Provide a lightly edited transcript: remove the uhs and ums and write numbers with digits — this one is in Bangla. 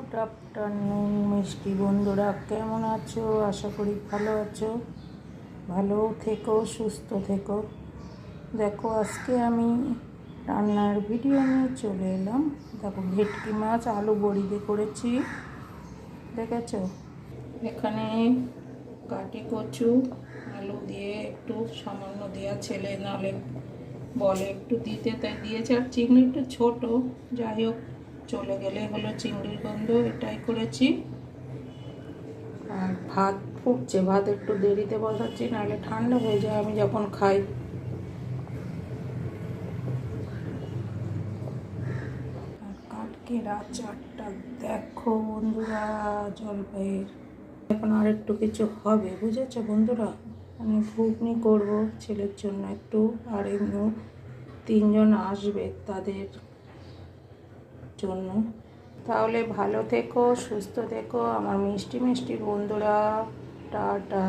গুড আফটারনুন মিষ্টি বন্ধুরা, কেমন আছো? আশা করি ভালো আছো। ভালো থেকো, সুস্থ থেকো। দেখো, আজকে আমি রান্নার ভিডিও নিয়ে চলে এলাম। দেখো, ভেটকি মাছ আলু বড়ি দিয়ে করেছি, দেখেছো? এখানে কাটি কচু আলু দিয়ে একটু সামান্য দেওয়া, ছেলে নাহলে বলে একটু দিতে, তাই দিয়েছে। আর চিংড়ি একটু ছোট, যাই হোক চলে গেলে হলো, চিংড়ির গন্ধ, এটাই করেছি। আর ভাত ফুটছে, ভাত একটু দেরিতে বসাচ্ছি, নাহলে ঠান্ডা হয়ে যায় আমি যখন খাই। আর কাটকের আচারটা দেখো বন্ধুরা, জলপাইয়ের। এখন আর একটু কিছু হবে, বুঝেছো বন্ধুরা? মানে ঘুগনি করবো ছেলের জন্য একটু, আর এমনি 3জন আসবে তাদের জন্য। তাহলে ভালো থেকো, সুস্থ থেকো আমার মিষ্টি মিষ্টি বন্ধুরা। টাটা।